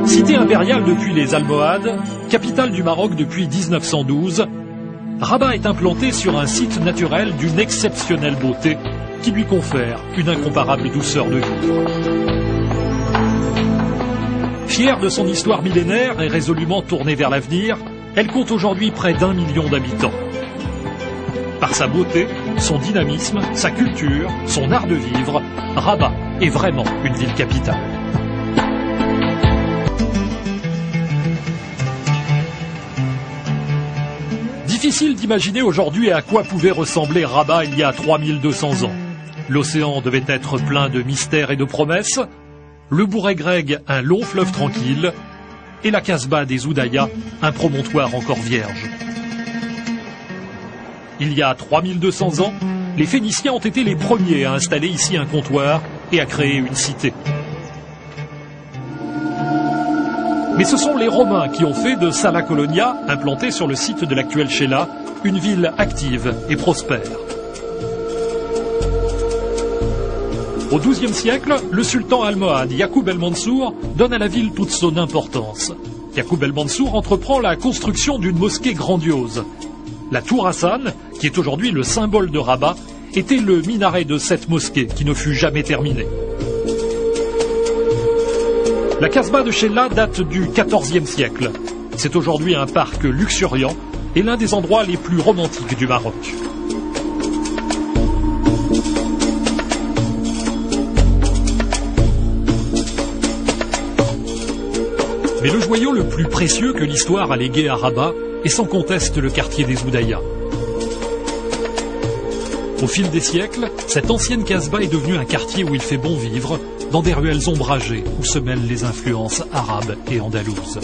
Cité impériale depuis les Almohades, capitale du Maroc depuis 1912, Rabat est implanté sur un site naturel d'une exceptionnelle beauté qui lui confère une incomparable douceur de vivre. Fière de son histoire millénaire et résolument tournée vers l'avenir, elle compte aujourd'hui près d'1 million d'habitants. Par sa beauté, son dynamisme, sa culture, son art de vivre, Rabat est vraiment une ville capitale. Difficile d'imaginer aujourd'hui à quoi pouvait ressembler Rabat il y a 3200 ans. L'océan devait être plein de mystères et de promesses, le Bouregreg un long fleuve tranquille, et la Casbah des Oudayas un promontoire encore vierge. Il y a 3200 ans, les Phéniciens ont été les premiers à installer ici un comptoir et à créer une cité. Mais ce sont les Romains qui ont fait de Sala Colonia, implantée sur le site de l'actuelle Chella, une ville active et prospère. Au XIIe siècle, le sultan almohade Yacoub el-Mansour donne à la ville toute son importance. Yacoub el-Mansour entreprend la construction d'une mosquée grandiose. La Tour Hassan, qui est aujourd'hui le symbole de Rabat, était le minaret de cette mosquée qui ne fut jamais terminée. La Casbah de Chella date du XIVe siècle. C'est aujourd'hui un parc luxuriant et l'un des endroits les plus romantiques du Maroc. Mais le joyau le plus précieux que l'histoire a légué à Rabat est sans conteste le quartier des Oudayas. Au fil des siècles, cette ancienne Casbah est devenue un quartier où il fait bon vivre, dans des ruelles ombragées où se mêlent les influences arabes et andalouses.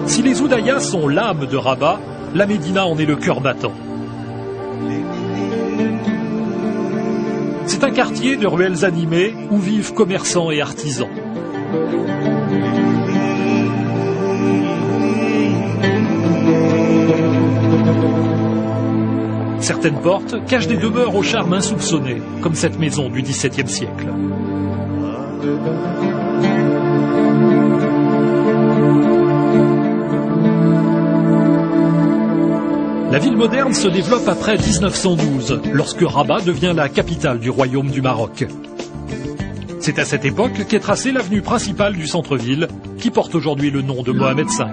Si les Oudayas sont l'âme de Rabat, la Médina en est le cœur battant. C'est un quartier de ruelles animées où vivent commerçants et artisans. Certaines portes cachent des demeures au charme insoupçonné, comme cette maison du XVIIe siècle. La ville moderne se développe après 1912, lorsque Rabat devient la capitale du royaume du Maroc. C'est à cette époque qu'est tracée l'avenue principale du centre-ville, qui porte aujourd'hui le nom de Mohamed V.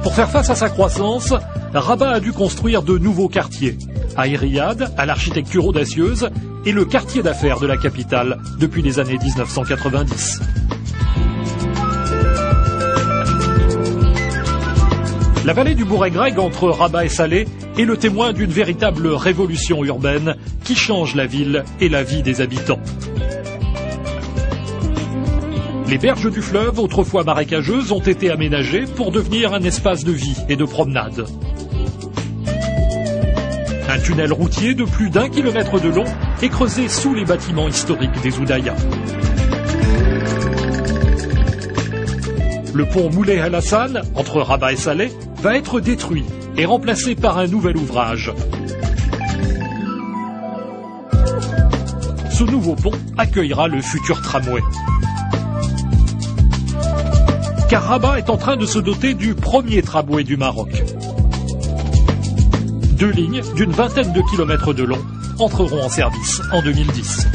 Pour faire face à sa croissance, Rabat a dû construire de nouveaux quartiers, à Riyad, à l'architecture audacieuse, et le quartier d'affaires de la capitale depuis les années 1990. La vallée du Bouregreg entre Rabat et Salé est le témoin d'une véritable révolution urbaine qui change la ville et la vie des habitants. Les berges du fleuve, autrefois marécageuses, ont été aménagées pour devenir un espace de vie et de promenade. Un tunnel routier de plus d'1 kilomètre de long est creusé sous les bâtiments historiques des Oudayas. Le pont Moulay El Hassan, entre Rabat et Salé, va être détruit et remplacé par un nouvel ouvrage. Ce nouveau pont accueillera le futur tramway. Car Rabat est en train de se doter du premier tramway du Maroc. 2 lignes d'une vingtaine de kilomètres de long entreront en service en 2010.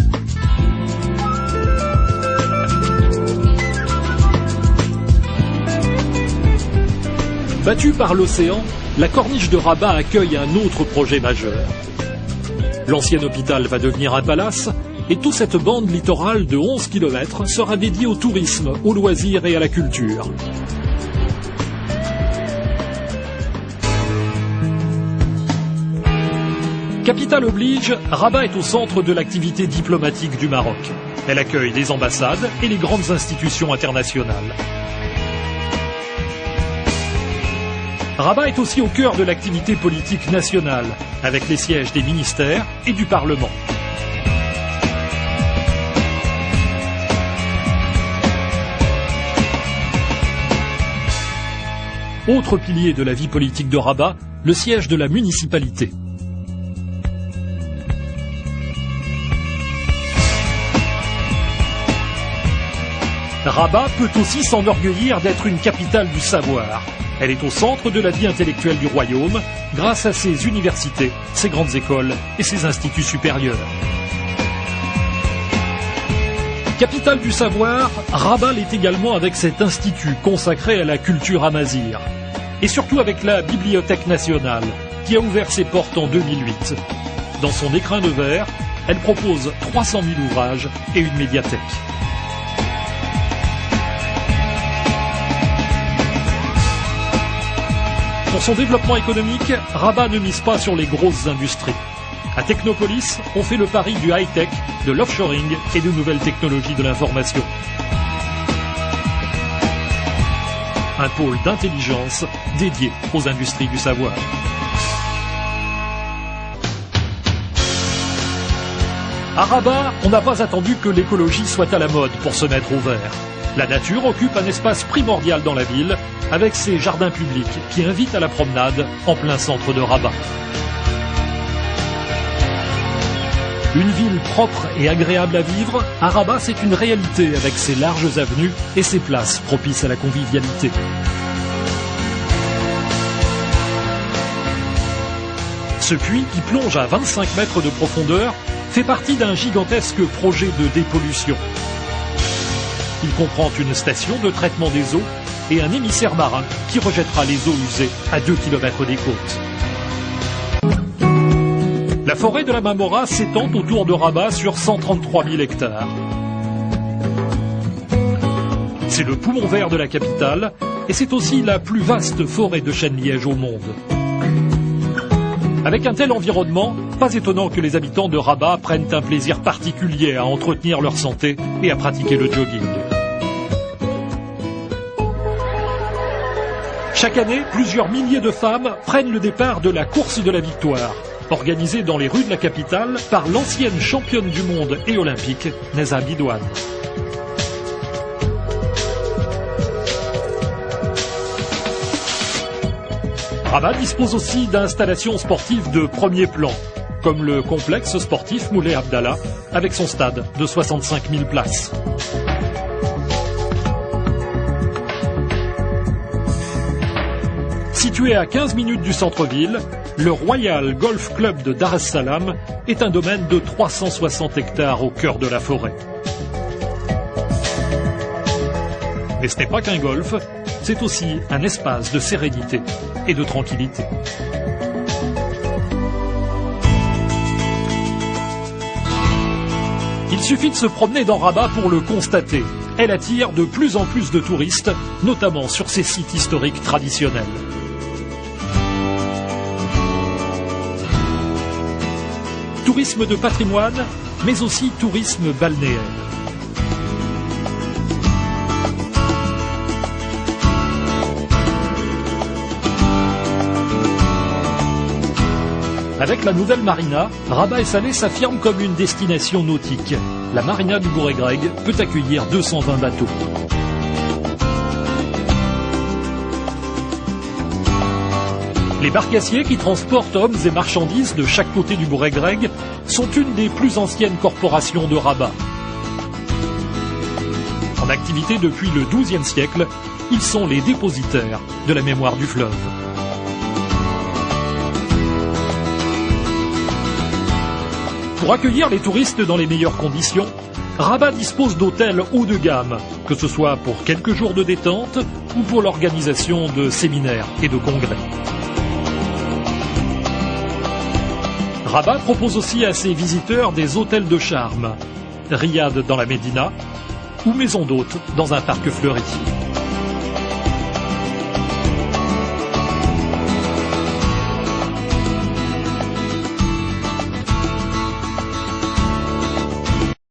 Battue par l'océan, la corniche de Rabat accueille un autre projet majeur. L'ancien hôpital va devenir un palace et toute cette bande littorale de 11 km sera dédiée au tourisme, aux loisirs et à la culture. Capitale oblige, Rabat est au centre de l'activité diplomatique du Maroc. Elle accueille les ambassades et les grandes institutions internationales. Rabat est aussi au cœur de l'activité politique nationale, avec les sièges des ministères et du Parlement. Autre pilier de la vie politique de Rabat, le siège de la municipalité. Rabat peut aussi s'enorgueillir d'être une capitale du savoir. Elle est au centre de la vie intellectuelle du royaume, grâce à ses universités, ses grandes écoles et ses instituts supérieurs. Capitale du savoir, Rabat l'est également avec cet institut consacré à la culture amazighe. Et surtout avec la Bibliothèque nationale, qui a ouvert ses portes en 2008. Dans son écrin de verre, elle propose 300 000 ouvrages et une médiathèque. Pour son développement économique, Rabat ne mise pas sur les grosses industries. À Technopolis, on fait le pari du high-tech, de l'offshoring et de nouvelles technologies de l'information. Un pôle d'intelligence dédié aux industries du savoir. À Rabat, on n'a pas attendu que l'écologie soit à la mode pour se mettre au vert. La nature occupe un espace primordial dans la ville, avec ses jardins publics qui invitent à la promenade en plein centre de Rabat. Une ville propre et agréable à vivre, à Rabat c'est une réalité avec ses larges avenues et ses places propices à la convivialité. Ce puits, qui plonge à 25 mètres de profondeur, fait partie d'un gigantesque projet de dépollution. Il comprend une station de traitement des eaux et un émissaire marin qui rejettera les eaux usées à 2 km des côtes. La forêt de la Mamora s'étend autour de Rabat sur 133 000 hectares. C'est le poumon vert de la capitale et c'est aussi la plus vaste forêt de chêne-liège au monde. Avec un tel environnement, pas étonnant que les habitants de Rabat prennent un plaisir particulier à entretenir leur santé et à pratiquer le jogging. Chaque année, plusieurs milliers de femmes prennent le départ de la course de la victoire, organisée dans les rues de la capitale par l'ancienne championne du monde et olympique, Neza Bidouane. Rabat dispose aussi d'installations sportives de premier plan, comme le complexe sportif Moulay Abdallah, avec son stade de 65 000 places. Situé à 15 minutes du centre-ville, le Royal Golf Club de Dar es Salaam est un domaine de 360 hectares au cœur de la forêt. Mais ce n'est pas qu'un golf, c'est aussi un espace de sérénité et de tranquillité. Il suffit de se promener dans Rabat pour le constater. Elle attire de plus en plus de touristes, notamment sur ses sites historiques traditionnels. Tourisme de patrimoine, mais aussi tourisme balnéaire. Avec la nouvelle marina, Rabat et Salé s'affirme comme une destination nautique. La marina du Bourg-et-Greg peut accueillir 220 bateaux. Les barcassiers qui transportent hommes et marchandises de chaque côté du Bourg-et-Greg sont une des plus anciennes corporations de Rabat. En activité depuis le XIIe siècle, ils sont les dépositaires de la mémoire du fleuve. Pour accueillir les touristes dans les meilleures conditions, Rabat dispose d'hôtels haut de gamme, que ce soit pour quelques jours de détente ou pour l'organisation de séminaires et de congrès. Rabat propose aussi à ses visiteurs des hôtels de charme, riad dans la Médina ou maison d'hôtes dans un parc fleuri.